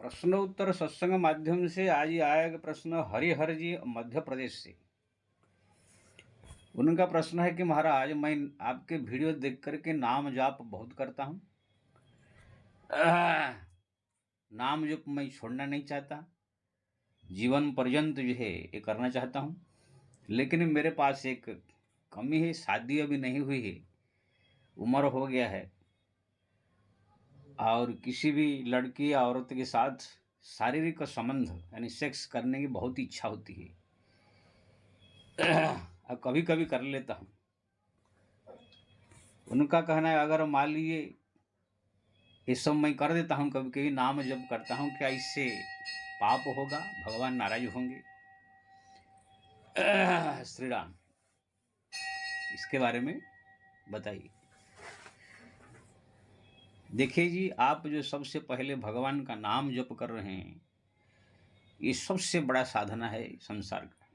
प्रश्नोत्तर सत्संग माध्यम से आज ही आया प्रश्न हरिहर जी मध्य प्रदेश से। उनका प्रश्न है कि महाराज, मैं आपके वीडियो देख करके नाम जाप बहुत करता हूँ। नाम जप मैं छोड़ना नहीं चाहता, जीवन पर्यंत जो है ये करना चाहता हूँ। लेकिन मेरे पास एक कमी है, शादी अभी नहीं हुई है, उम्र हो गया है और किसी भी लड़की या औरत के साथ शारीरिक संबंध यानी सेक्स करने की बहुत इच्छा होती है। अब कभी कभी कर लेता हूँ। उनका कहना है अगर मान लीजिए ये सब मैं कर देता हूँ, कभी कभी नाम जप करता हूँ, क्या इससे पाप होगा, भगवान नाराज होंगे? श्री राम, इसके बारे में बताइए। देखिए जी, आप जो सबसे पहले भगवान का नाम जप कर रहे हैं, ये सबसे बड़ा साधना है संसार का।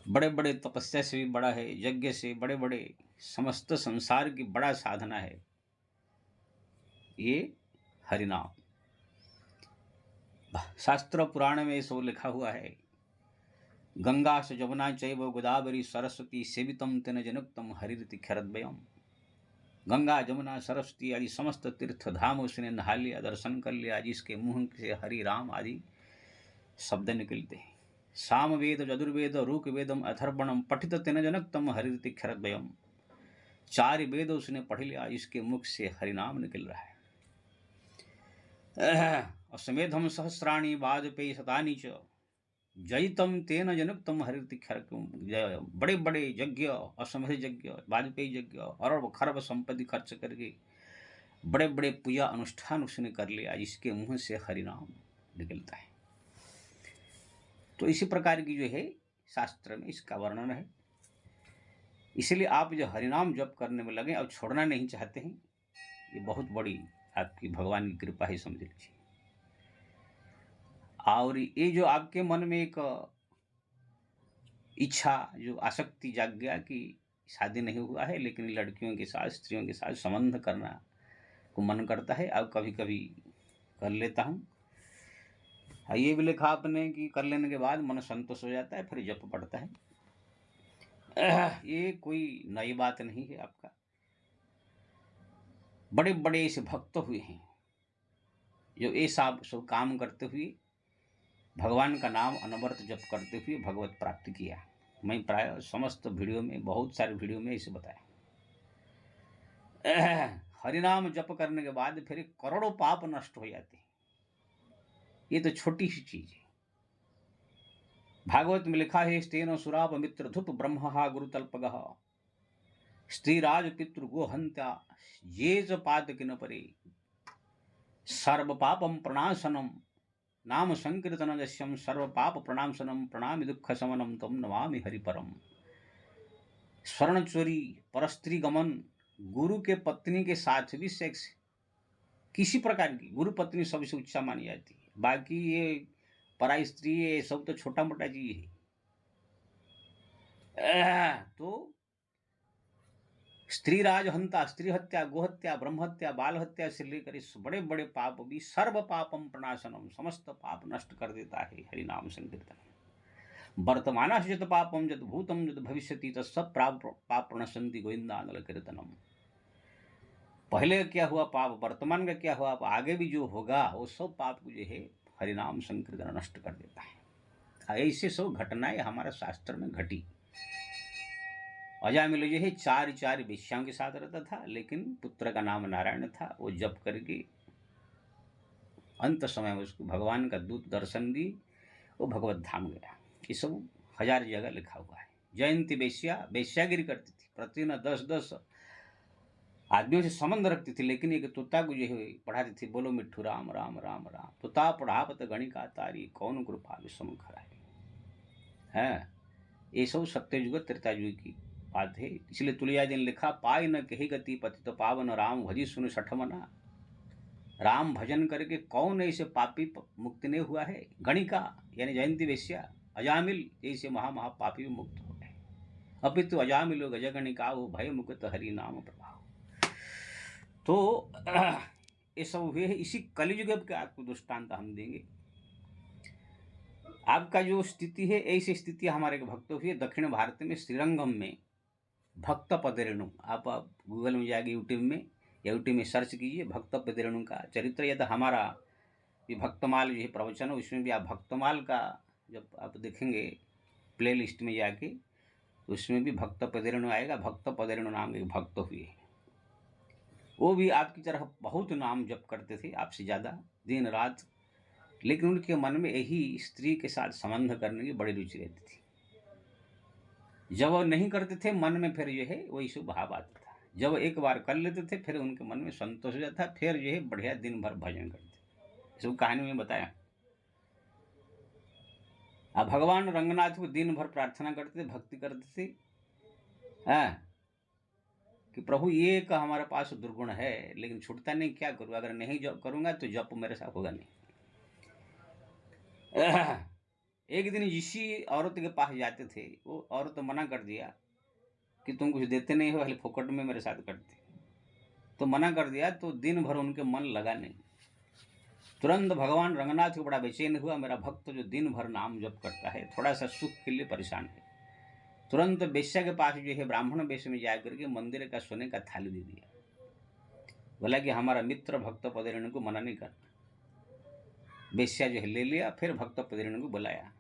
बड़े बड़े तपस्या से भी बड़ा है, यज्ञ से बड़े बड़े समस्त संसार की बड़ा साधना है ये हरिनाम। शास्त्र पुराण में सब लिखा हुआ है, गंगा से जमुना चैव गोदावरी सरस्वती सेवितम तेन जनुक्तम हरिति खरद्वयम। गंगा जमुना सरस्वती आदि समस्त तीर्थ धाम उसने नहा लिया, दर्शन कर लिया, जिसके मुंह से हरि राम आदि शब्द निकलते हैं। साम वेद यजुर्वेद रूक वेदम अथर्वणम पठित तेन जनक्तम हरिति खरद्वयम। 4 वेद उसने पढ़ लिया, इसके मुख से हरिनाम निकल रहा है। अश्वमेधम सहस्राणी वाजपेयी शतानी च जयितम तेन जनुक्तम हरिति खरद्वयम। बड़े बड़े यज्ञ, अश्वमेध यज्ञ, वाजपेयी यज्ञ, अरब खरब संपत्ति खर्च करके बड़े बड़े पूजा अनुष्ठान उसने कर लिया, जिसके मुंह से हरिनाम निकलता है। तो इसी प्रकार की जो है शास्त्र में इसका वर्णन है। इसलिए आप जो हरिनाम जप करने में लगे और छोड़ना नहीं चाहते हैं, ये बहुत बड़ी आपकी भगवान की कृपा है, समझ लीजिए। और ये जो आपके मन में एक इच्छा, जो आसक्ति जाग गया कि शादी नहीं हुआ है लेकिन लड़कियों के साथ, स्त्रियों के साथ संबंध करना को मन करता है, अब कभी कभी कर लेता हूँ। ये भी लिखा आपने कि कर लेने के बाद मन संतोष हो जाता है, फिर जप पड़ता है। ये कोई नई बात नहीं है आपका। बड़े बड़े ऐसे भक्त हुए हैं जो ये सब काम करते हुए, भगवान का नाम अनवरत जप करते हुए भगवत प्राप्ति किया। मैं प्राय समस्त वीडियो में, बहुत सारे वीडियो में इसे बताया। हरिनाम जप करने के बाद फिर करोड़ों पाप नष्ट हो जाते हैं। ये तो छोटी सी चीज है। भागवत में लिखा है, स्तेन सुराप मित्र धुप ब्रह्म गुरुतल्पगः स्त्रीराज पितृ गोहंत्या ये च पातकिन परे सर्व पापम प्रणाशनम नाम संकीर्तन जस्यम सर्व पाप प्रणाशनम प्रणामि दुख शमनम तम नमामि हरिपरम। स्वर्ण चोरी, परस्त्री गमन, गुरु के पत्नी के साथ भी सेक्स, किसी प्रकार की, गुरु पत्नी सबसे उच्चा मानी जाती है, बाकी ये पराई स्त्री, ये सब तो छोटा मोटा चीज है। तो स्त्री राजहंता, स्त्री हत्या, गोहत्या, ब्रह्म हत्या, बाल हत्या से लेकर इस बड़े बड़े पाप भी सर्व पापम प्रणाशनम, समस्त पाप नष्ट कर देता है हरिनाम संकीर्तन। वर्तमान जत पापम जत भूतम जत भविष्यति तत्सब पाप प्रणशंति गोविंदानल कीर्तनम। पहले क्या हुआ पाप, वर्तमान का क्या हुआ, आगे भी जो होगा वो सब पाप को जो है हरिनाम संकीर्तन नष्ट कर देता है। ऐसे सब घटनाएं हमारे शास्त्र में घटी। अजामिल जो है 4 वेश्याओं के साथ रहता था, लेकिन पुत्र का नाम नारायण था। वो जप करके अंत समय में उसको भगवान का दूत दर्शन दी, वो भगवत धाम गया। ये सब 1000 जगह लिखा हुआ है। जयंती वेश्या वेश्यागिरी करती थी, प्रतिदिन 10 आदमियों से संबंध रखती थी, लेकिन एक तोता को जो है पढ़ाती थी, बोलो मिट्ठू राम राम राम राम, तोता पढ़ावत गणिका तारी कौन कृपा विषम खराई है। ये सब सत्ययुग त्रेतायुग की बात है। इसलिए तुलसीदास ने लिखा, पाई न कही गति पति तो पावन राम भजी सुन सठमना। राम भजन करके कौन ऐसे पापी मुक्ति नहीं हुआ है। गणिका यानी जयंती वेश्या, अजामिल जैसे महापापी भी मुक्त हो गए। अपितु अजामिलो गजगणिका वो भय मुक्त हरि नाम प्रभाव। तो ये सब हुए हैं इसी कलियुग के आपको दृष्टांत हम देंगे। आपका जो स्थिति है ऐसी स्थिति हमारे भक्त हुई है दक्षिण भारत में श्रीरंगम में भक्त पदरेणु। आप गूगल में जाके यूट्यूब में सर्च कीजिए भक्त पदरेणु का चरित्र। यदि हमारा ये भक्तमाल जो है प्रवचन उसमें भी आप भक्तमाल का जब आप देखेंगे प्ले लिस्ट में जाके तो उसमें भी भक्त पदरेणु आएगा। भक्त पदरेणु नाम के भक्त हुए, वो भी आपकी तरह बहुत नाम जप करते थे आपसे ज़्यादा दिन रात, लेकिन उनके मन में यही स्त्री के साथ संबंध करने की बड़ी रुचि रहती थी। जब वो नहीं करते थे मन में फिर जो है वही सब भाव आता था। जब एक बार कर लेते थे फिर उनके मन में संतोष हो जाता, फिर जो है बढ़िया दिन भर भजन करते। सब कहानी में बताया। अब भगवान रंगनाथ को दिन भर प्रार्थना करते थे, भक्ति करते थे कि प्रभु ये का हमारे पास दुर्गुण है लेकिन छूटता नहीं, क्या करूँ? अगर नहीं जप करूँगा तो जप मेरे साथ होगा नहीं। एक दिन इसी औरत के पास जाते थे, वो औरत तो मना कर दिया कि तुम कुछ देते नहीं हो, पहले फोकट में मेरे साथ करते, तो मना कर दिया। तो दिन भर उनके मन लगा नहीं। तुरंत भगवान रंगनाथ को बड़ा बेचैन हुआ, मेरा भक्त जो दिन भर नाम जप करता है थोड़ा सा सुख के लिए परेशान है। तुरंत वेश्या के पास जो है ब्राह्मण वेश में जा करके मंदिर का सोने का थाली दे दिया। बोला कि हमारा मित्र भक्त पदरेणु को मना नहीं करना। वेश्या जो है ले लिया, फिर भक्त पदरेणु को बुलाया,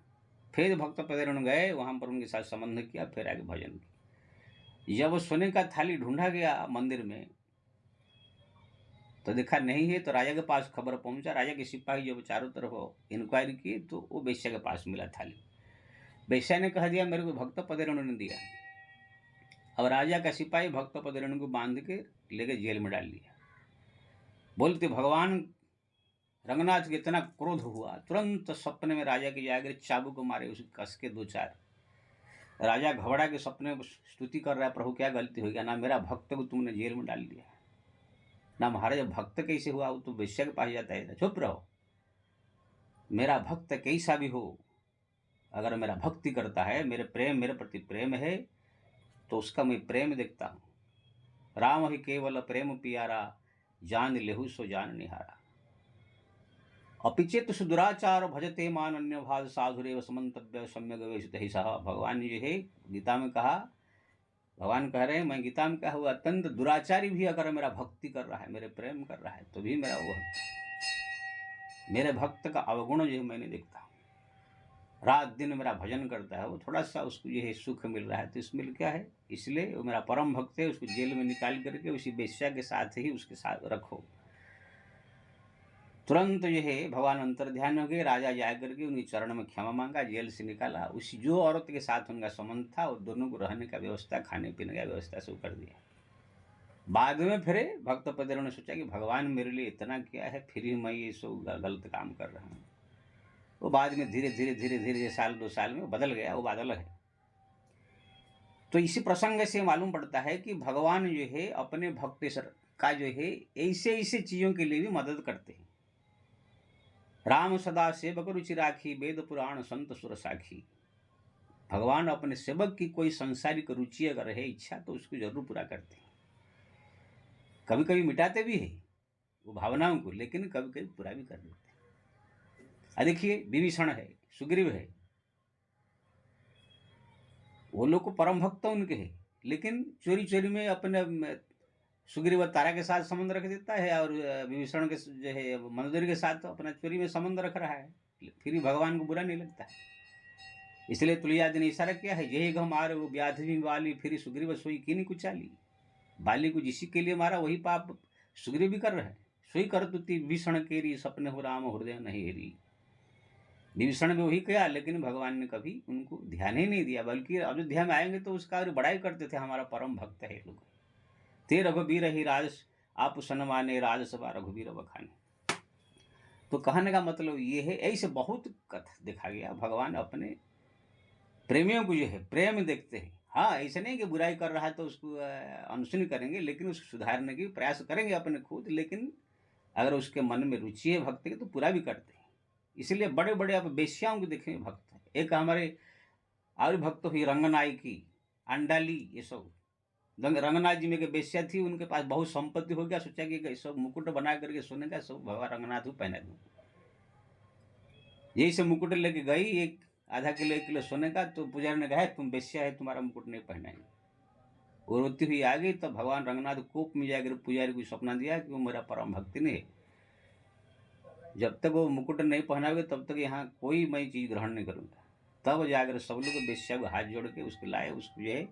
फिर भक्त पदरेणु गए वहाँ पर उनके साथ संबंध किया, फिर आगे भजन किया। जब सोने का थाली ढूंढा गया मंदिर में तो देखा नहीं है, तो राजा के पास खबर पहुंचा। राजा के सिपाही जब चारों तरफ इंक्वायरी की तो वो वेश्या के पास मिला थाली। वेश्या ने कह दिया मेरे को भक्त पदरेणु ने दिया। अब राजा का सिपाही भक्त पदरेणु को बांध के लेके जेल में डाल दिया। बोलते भगवान रंगनाथ को इतना क्रोध हुआ, तुरंत सपने में राजा के जाकर चाबू को मारे, उसे कस के दो चार। राजा घबरा के सपने में स्तुति कर रहा है, प्रभु क्या गलती हो गया? ना मेरा भक्त को तुमने जेल में डाल दिया, ना महाराज भक्त कैसे हुआ? वो तो वेश्या के पास जाता है। चुप रहो, मेरा भक्त कैसा भी हो, अगर मेरा भक्ति करता है, मेरे प्रति प्रेम है तो उसका मैं प्रेम देखता हूँ। राम ही केवल प्रेम पियारा, जान लेहु सो जान निहारा। अपिचेत सुदुराचार भजते मान अन्य भाज साधुरेव समन्तव्य सम्यक वेशित ही सह। भगवान जी है गीता में कहा, भगवान कह रहे हैं मैं गीता में कहा हुआ अत्यंत दुराचारी भी अगर मेरा भक्ति कर रहा है, मेरे प्रेम कर रहा है, तो भी मेरा वो मेरे भक्त का अवगुण जो है मैं नहीं देखता हूँ। रात दिन मेरा भजन करता है, वो थोड़ा सा उसको जो है सुख मिल रहा है तो इसमें क्या है? इसलिए वो मेरा परम भक्त है, उसको जेल में निकाल करके उसी वेश्या के साथ ही उसके साथ रखो। तुरंत जो है भगवान अंतर ध्यान हो गए। राजा जा करके उनके चरण में क्षमा मांगा, जेल से निकाला। उसी जो औरत के साथ उनका संबंध था वो दोनों को रहने का व्यवस्था, खाने पीने का व्यवस्था सब कर दिया। बाद में फिर भक्त पदरेणु ने सोचा कि भगवान मेरे लिए इतना किया है, फिर ही मैं ये सब गलत काम कर रहा हूँ। वो बाद में धीरे धीरे साल 2 साल में बदल गया, वो बादल है। तो इसी प्रसंग से मालूम पड़ता है कि भगवान जो है अपने भक्त का जो है ऐसे ऐसे चीज़ों के लिए भी मदद करते हैं। राम सदा सेवक रुचि राखी, वेद पुराण संत सुर साखी। भगवान अपने सेवक की कोई संसारिक रुचि अगर है, इच्छा, तो उसको जरूर पूरा करते हैं। कभी कभी मिटाते भी है वो भावनाओं को, लेकिन कभी कभी पूरा भी कर देते हैं। देखिए विभीषण है, सुग्रीव है, वो लोग को परम भक्त उनके है, लेकिन चोरी चोरी में अपने सुग्रीव तारा के साथ संबंध रख देता है और विभीषण के जो है मंदोदरी के साथ अपना चोरी में संबंध रख रहा है, फिर भी भगवान को बुरा नहीं लगता है। इसलिए तुलसीदास ने इशारा किया है, यही गम मारे वो व्याधि वाली, फिर सुग्रीव सोई कीनी कुचाली। बाली को जिसी के लिए मारा वही पाप सुग्रीव भी कर रहे हैं। सोई कर तुति विभीषण केरी, सपने हो राम हृदय नहीं हेरी। विभीषण भी वही किया, लेकिन भगवान ने कभी उनको ध्यान ही नहीं दिया, बल्कि अयोध्या में आएंगे तो उसका बड़ाई करते थे, हमारा परम भक्त है लोग। ते रघुबीर ही राज आप सनमाने, राजसभा रघुबीर बखाने। तो कहने का मतलब ये है, ऐसे बहुत कथा देखा गया। भगवान अपने प्रेमियों को जो है प्रेम देखते हैं। हाँ, ऐसे नहीं कि बुराई कर रहा है तो उसको अनसुनी करेंगे, लेकिन उसको सुधारने की प्रयास करेंगे अपने खुद, लेकिन अगर उसके मन में रुचि है भक्त की तो पूरा भी करते हैं। इसलिए बड़े बड़े आप वेश्याओं को देखेंगे भक्त हैं। एक हमारे और भक्त हुई रंगनायकी, अंडाली, ये सब रंगनाथ जी में एक बेश्या थी, उनके पास बहुत संपत्ति हो गया, सोचा कि सब मुकुट बना करके सोने का सब भगवान रंगनाथ को पहना दूँ। यही से मुकुट लेके गई, एक आधा किलो 1 किलो सोने का, तो पुजारी ने कहा तुम बेश्या है, तुम्हारा मुकुट नहीं पहनाएंगे। वो रोती हुई आ गई, तब भगवान रंगनाथ कोप में जाकर पुजारी को सपना दिया कि वो मेरा परम भक्ति नहीं है, जब तक वो मुकुट नहीं पहनाओगे तब तक यहाँ कोई मैं चीज़ ग्रहण नहीं करूँगा। तब जाकर सब लोग बेश्या को हाथ जोड़ के उसको लाए, उसको जो है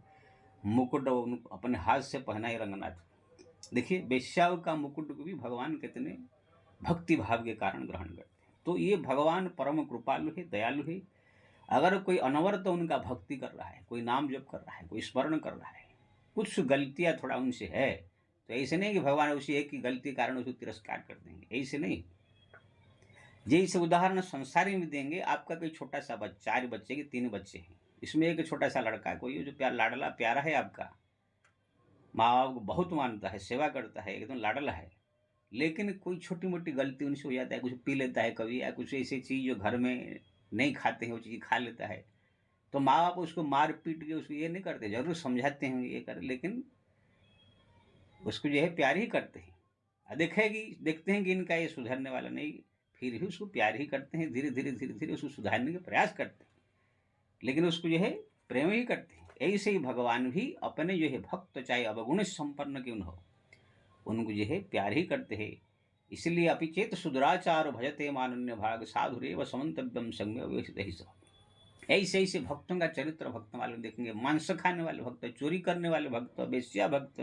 मुकुट अपने हाथ से पहनाए रंगनाथ। देखिए बेश्याओं का मुकुट को भी भगवान कितने भक्ति भाव के कारण ग्रहण करते हैं। तो ये भगवान परम कृपालु है, दयालु है। अगर कोई अनवरत उनका भक्ति कर रहा है, कोई नाम जप कर रहा है, कोई स्मरण कर रहा है, कुछ गलतियाँ थोड़ा उनसे है, तो ऐसे नहीं कि भगवान उसी एक की गलती के कारण उसको तिरस्कार कर देंगे, ऐसे नहीं। जैसे उदाहरण संसारी में देंगे, आपका कोई छोटा सा बच्चा, 4 बच्चे के 3 बच्चे हैं, इसमें एक छोटा सा लड़का है, कोई जो लाडला प्यारा है आपका, माँ बाप को बहुत मानता है, सेवा करता है, एकदम लाडला है, लेकिन कोई छोटी मोटी गलती उनसे हो जाता है, कुछ पी लेता है कभी, या कुछ ऐसी चीज़ जो घर में नहीं खाते हैं वो चीज़ खा लेता है, तो माँ बाप उसको मार पीट के उसको ये नहीं करते, जरूर समझाते हैं ये कर, लेकिन उसको जो है प्यार ही करते हैं। देखते हैं कि इनका ये सुधरने वाला नहीं, फिर भी उसको प्यार ही करते हैं, धीरे धीरे उसको सुधारने का प्रयास करते हैं, लेकिन उसको जो है प्रेम ही करते हैं। ऐसे ही भगवान भी अपने जो है भक्त, चाहे अवगुण संपन्न क्यों न हो, उनको जो है प्यार ही करते हैं। इसलिए अपिचेत सुदराचार भजते मानन्य भाग साधुरेव समन्तव्यम संग। ऐसे ऐसे भक्तों का चरित्र भक्त मालूम देखेंगे, मांस खाने वाले भक्त, चोरी करने वाले भक्त, बेश्या भक्त।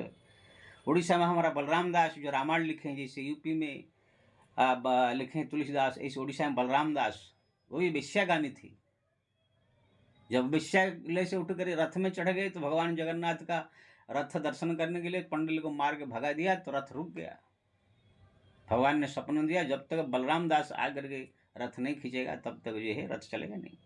उड़ीसा में हमारा बलराम दास जो रामायण लिखे हैं, जैसे यूपी में लिखे हैं तुलसीदास, ऐसे उड़ीसा में बलराम दास, वो भी बेश्यागामी थी। जब वेश्यालय से उठ कर रथ में चढ़ गए तो भगवान जगन्नाथ का रथ दर्शन करने के लिए पंडित को मार के भगा दिया, तो रथ रुक गया। भगवान ने सपन दिया, जब तक बलराम दास आकर के रथ नहीं खींचेगा तब तक जो है रथ चलेगा नहीं।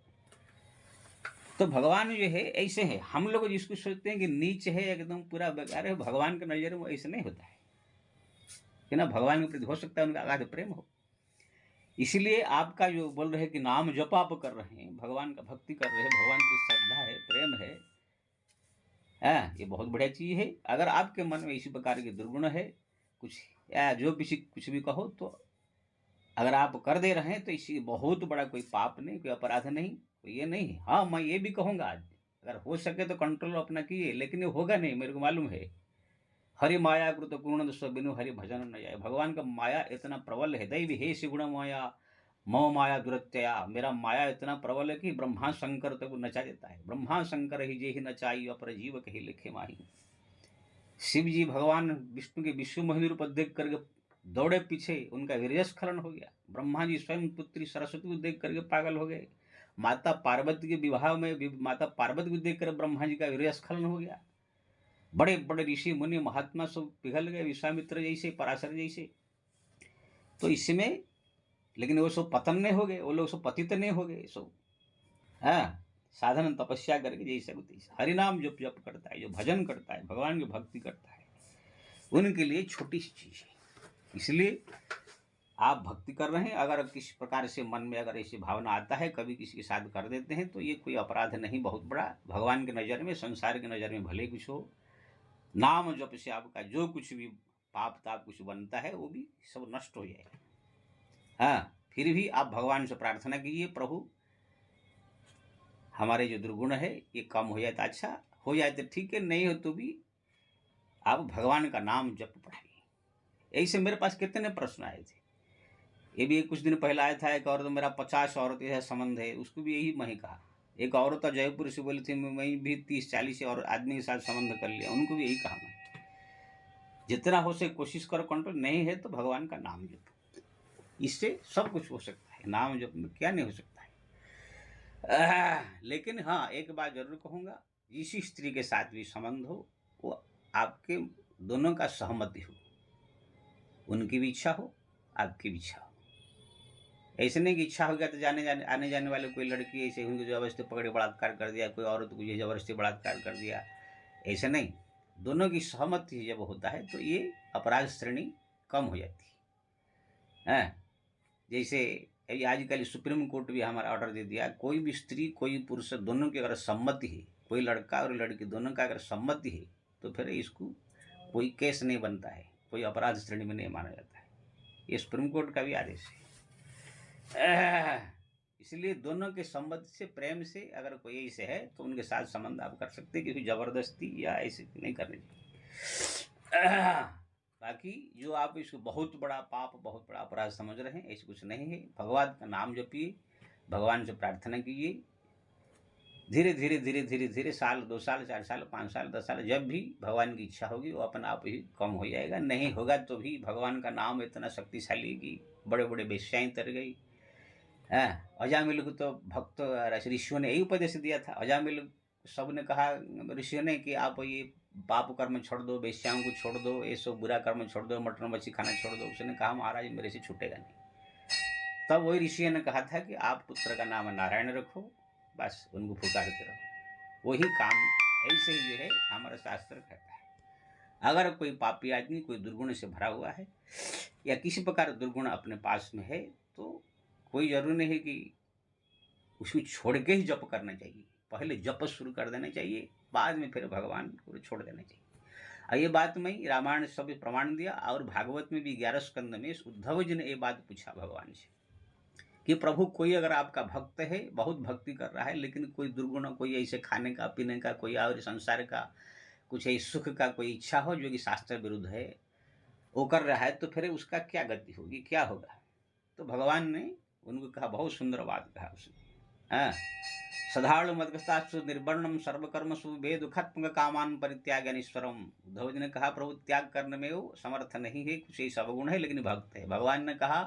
तो भगवान जो है ऐसे है, हम लोग जिसको सोचते हैं कि नीच है एकदम पूरा बेकार है, भगवान के नजर में ऐसे नहीं होता है कि ना, भगवान के प्रति हो सकता है उनका अगाध प्रेम हो। इसलिए आपका जो बोल रहे कि नाम जप आप कर रहे हैं, भगवान का भक्ति कर रहे हैं, भगवान की श्रद्धा है, प्रेम है, ये बहुत बढ़िया चीज है। अगर आपके मन में इसी प्रकार के दुर्गुण है, कुछ या जो कुछ भी कहो, तो अगर आप कर दे रहे हैं तो इसी बहुत बड़ा कोई पाप नहीं, कोई अपराध नहीं, कोई ये नहीं। हाँ, मैं ये भी कहूँगा आज, अगर हो सके तो कंट्रोल अपना कीजिए, लेकिन ये होगा नहीं, मेरे को मालूम है। हरि माया कृत पूर्ण स्व बिनु हरि भजन न जाए। भगवान का माया इतना प्रबल है, दैव हे शिगुण माया मो माया दुरत्यया, मेरा माया इतना प्रबल है कि ब्रह्मा शंकर तक नचा देता है। ब्रह्मा शंकर ही जे ही नचाई, अपर जीव कही लिखे माही। शिव जी भगवान विष्णु के विश्व मोहिनी रूप देख करके दौड़े पीछे, उनका वीर्यस्खलन हो गया। ब्रह्मा जी स्वयं पुत्री सरस्वती को देख करके पागल हो गए। माता पार्वती के विवाह में माता पार्वती को देख कर ब्रह्मा जी का वीर्यस्खलन हो गया। बड़े बड़े ऋषि मुनि महात्मा सब पिघल गए, विश्वामित्र जैसे, पराशर जैसे। तो इसमें लेकिन वो सब पतन नहीं हो गए, वो लोग सब पतित नहीं हो गए, सब साधन तपस्या करके जैसे हरिनाम जो जप करता है, जो भजन करता है, भगवान की भक्ति करता है, उनके लिए छोटी सी चीज है। इसलिए आप भक्ति कर रहे हैं, अगर किसी प्रकार से मन में अगर ऐसी भावना आता है, कभी किसी के साथ कर देते हैं, तो ये कोई अपराध नहीं बहुत बड़ा। भगवान की नज़र में, संसार की नज़र में भले कुछ हो, नाम जप से आपका जो कुछ भी पाप ताप कुछ बनता है वो भी सब नष्ट हो जाएगा। फिर भी आप भगवान से प्रार्थना कीजिए, प्रभु हमारे जो दुर्गुण है ये कम हो जाए तो अच्छा, हो जाए तो ठीक है, नहीं हो तो भी आप भगवान का नाम जप पढ़ाइए। ऐसे मेरे पास कितने प्रश्न आए थे। ये भी कुछ दिन पहले आया था, एक औरत, तो मेरा 50 औरत है संबंध है, उसको भी यही मैं कहा। एक औरत जयपुर से बोली थी, मैं भी 30-40 और आदमी के साथ संबंध कर लिया, उनको भी यही कहा मैं, जितना हो सके कोशिश करो कंट्रोल, नहीं है तो भगवान का नाम जपो, इससे सब कुछ हो सकता है। नाम जप में क्या नहीं हो सकता है। लेकिन हाँ, एक बात जरूर कहूँगा, जिस स्त्री के साथ भी संबंध हो वो आपके दोनों का सहमति हो, उनकी भी इच्छा हो, आपकी भी इच्छा हो। ऐसे नहीं कि इच्छा हो गया तो आने जाने वाले कोई लड़की ऐसे उनको जबरदस्ती पकड़े बलात्कार कर दिया, कोई औरत को जबरदस्ती बलात्कार कर दिया, ऐसे नहीं। दोनों की सहमति जब होता है तो ये अपराध श्रेणी कम हो जाती है। जैसे आजकल सुप्रीम कोर्ट भी हमारा ऑर्डर दे दिया, कोई भी स्त्री कोई पुरुष दोनों की अगर सम्मति है, कोई लड़का और लड़की दोनों का अगर सम्मति है, तो फिर इसको कोई केस नहीं बनता है, कोई अपराध श्रेणी में नहीं माना जाता है। ये सुप्रीम कोर्ट का भी आदेश है। इसलिए दोनों के संबंध से, प्रेम से अगर कोई ऐसे है तो उनके साथ संबंध आप कर सकते हैं, क्योंकि जबरदस्ती या ऐसे नहीं करनी चाहिए। बाकी जो आप इसको बहुत बड़ा पाप, बहुत बड़ा अपराध समझ रहे हैं, ऐसे कुछ नहीं है। भगवान का नाम जपिए, भगवान से प्रार्थना कीजिए, धीरे धीरे धीरे धीरे धीरे, साल 2 साल 4 साल 5 साल 10 साल, जब भी भगवान की इच्छा होगी वो अपने आप ही कम हो जाएगा। नहीं होगा तो भी भगवान का नाम इतना शक्तिशाली कि बड़े बड़े वेश्याएं तर गई। अजामिल को तो भक्त ऋषियों ने यही उपदेश दिया था। अजामिल सब ने कहा ऋषियों ने कि आप ये पाप कर्म छोड़ दो, वेश्याओं को छोड़ दो, ये सब बुरा कर्म छोड़ दो, मटन मच्छी खाना छोड़ दो। उसने कहा महाराज मेरे से छूटेगा नहीं। तब वही ऋषि ने कहा था कि आप पुत्र का नाम नारायण रखो, बस उनको पुकारते रहो, वही काम। ऐसे ही जो है हमारा शास्त्र कहता है, अगर कोई पापी आदमी कोई दुर्गुण से भरा हुआ है या किसी प्रकार दुर्गुण अपने पास में है, तो कोई जरूरी नहीं है कि उसको छोड़ के ही जप करना चाहिए। पहले जप शुरू कर देना चाहिए, बाद में फिर भगवान को छोड़ देना चाहिए। ये बात मैं रामायण सब प्रमाण दिया, और भागवत में भी 11 स्कंद में उद्धव जी ने ये बात पूछा भगवान से कि प्रभु कोई अगर आपका भक्त है, बहुत भक्ति कर रहा है, लेकिन कोई दुर्गुण, कोई ऐसे खाने का पीने का, कोई और संसार का कुछ ऐसे सुख का कोई इच्छा हो जो कि शास्त्र विरुद्ध है, वो कर रहा है, तो फिर उसका क्या गति होगी, क्या होगा? तो भगवान ने उनको कहा, बहुत सुंदर बात कहा उसने। सधाड़ु मदगस्तासु निर्वर्णम सर्वकर्मसु वेद खत्म कामान परित्यागनीश्वरम। उद्धव जी ने कहा प्रभु त्याग करने में वो समर्थ नहीं है, कुछ ऐसा अवगुण है, लेकिन भक्त है। भगवान ने कहा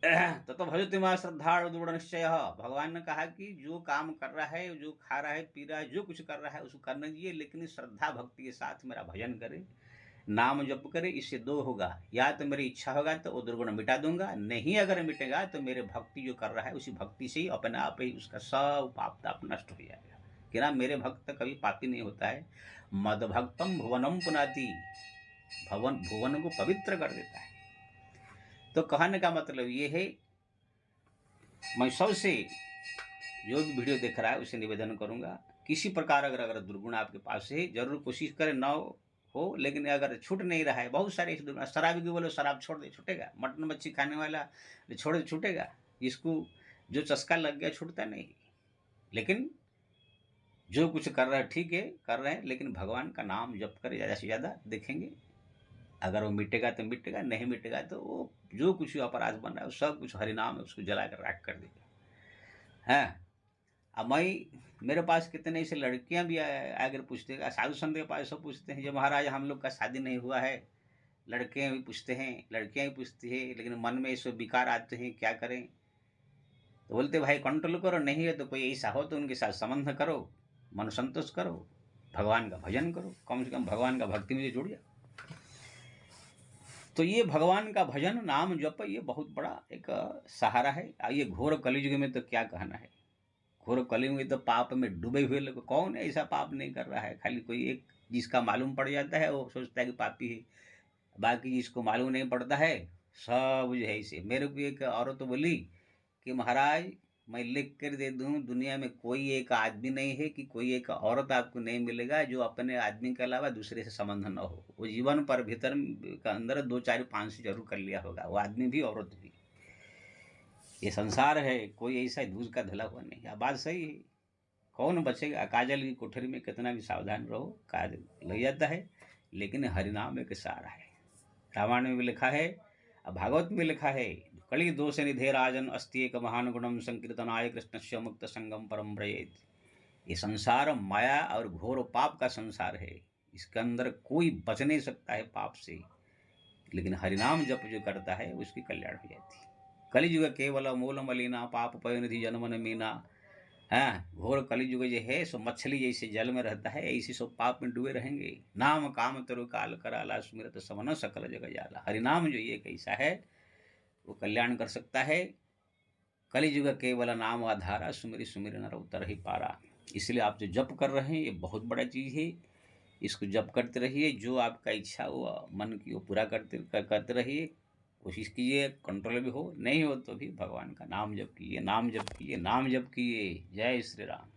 तो भजति मां श्रद्धाड़ु दृढ़ निश्चय। भगवान ने कहा कि जो काम कर रहा है, जो खा रहा है, पी रहा है, जो कुछ कर रहा है उसको करने दीजिए, लेकिन श्रद्धा भक्ति के साथ मेरा भजन करे, नाम जप करे। इससे दो होगा, या तो मेरी इच्छा होगा तो वो दुर्गुण मिटा दूंगा, नहीं अगर मिटेगा तो मेरे भक्ति जो कर रहा है उसी भक्ति से ही अपने आप ही उसका सब पाप ताप नष्ट हो जाएगा। कि ना मेरे भक्त कभी पापी नहीं होता है। मद भक्तम भुवनम पुनाति, भुवन को पवित्र कर देता है। तो कहने का मतलब ये है, मैं सबसे जो भी वीडियो देख रहा है उसे निवेदन करूंगा, किसी प्रकार अगर दुर्गुण आपके पास है, जरूर कोशिश करें ना हो, लेकिन अगर छूट नहीं रहा है, बहुत सारे ऐसे शराबी को बोलो शराब छोड़ दे, छूटेगा? मटन मच्छी खाने वाला छोड़ दे, छूटेगा? इसको जो चस्का लग गया छूटता नहीं। लेकिन जो कुछ कर रहा है ठीक है, कर रहे हैं, लेकिन भगवान का नाम जप कर ज़्यादा से ज़्यादा, देखेंगे अगर वो मिटेगा तो मिटेगा, नहीं मिटेगा तो वो जो कुछ अपराध बन रहा है सब कुछ हरिनाम है, उसको जला कर राख कर देगा। है अब मेरे पास कितने ऐसे लड़कियां भी आकर पूछते हैं, साधु संत के पास सब पूछते हैं, जब महाराज हम लोग का शादी नहीं हुआ है, लड़के भी पूछते हैं, लड़कियां भी पूछती है, लेकिन मन में ऐसे विकार आते हैं, क्या करें? तो बोलते भाई कंट्रोल करो, नहीं है तो कोई ऐसा हो तो उनके साथ संबंध करो, मन संतोष करो, भगवान का भजन करो, कम से कम भगवान का भक्ति में जुड़ जाओ। तो ये भगवान का भजन, नाम जप, ये बहुत बड़ा एक सहारा है। ये घोर कलयुग में तो क्या कहना है, घोर कलयुग में तो पाप में डूबे हुए लोग, कौन ऐसा पाप नहीं कर रहा है? खाली कोई एक जिसका मालूम पड़ जाता है वो सोचता है कि पापी है, बाकी जिसको मालूम नहीं पड़ता है सब जो है इसे। मेरे को एक औरत बोली कि महाराज मैं लिख कर दे दूं, दुनिया में कोई एक आदमी नहीं है कि कोई एक औरत आपको नहीं मिलेगा जो अपने आदमी के अलावा दूसरे से संबंध न हो। वो जीवन पर भीतर के अंदर 2 4 5 से जरूर कर लिया होगा, वो आदमी भी औरत भी। ये संसार है, कोई ऐसा दूध का धला हुआ नहीं। बात सही है, कौन बचेगा? काजल की कोठरी में कितना भी सावधान रहो, काजल लग जाता है, लेकिन हरिनाम एक सहारा है। रामायण में भी लिखा है, भागवत में लिखा है, कली दोष निधे राजन अस्ति एक महान गुणम संकीर्तनाय कृष्णस्य मुक्त संगम परम ब्रजेत। ये संसार माया और घोर पाप का संसार है, इसके अंदर कोई बच नहीं सकता है पाप से, लेकिन हरिनाम जप जो करता है उसकी कल्याण हो जाती है। कलियुग केवल मूल मलिना पाप पयोनिधि जन्मन मीना। घोर कलियुग जो है सो मछली जैसे जल में रहता है, ऐसी सब पाप में डूबे रहेंगे। नाम काम तरु काल कराला सुमिरत समन सकल जग जाला। हरिनाम जो ये कैसा है वो कल्याण कर सकता है। कलियुग केवल नाम आधारा सुमिरी सुमिर नर उतर ही पारा। इसलिए आप जो जप कर रहे हैं ये बहुत बड़ा चीज़ है, इसको जप करते रहिए, जो आपका इच्छा हो मन की वो पूरा करते रहिए। कोशिश कीजिए कंट्रोल भी हो, नहीं हो तो भी भगवान का नाम जप कीजिए, नाम जप कीजिए, नाम जप कीजिए। जय श्री राम।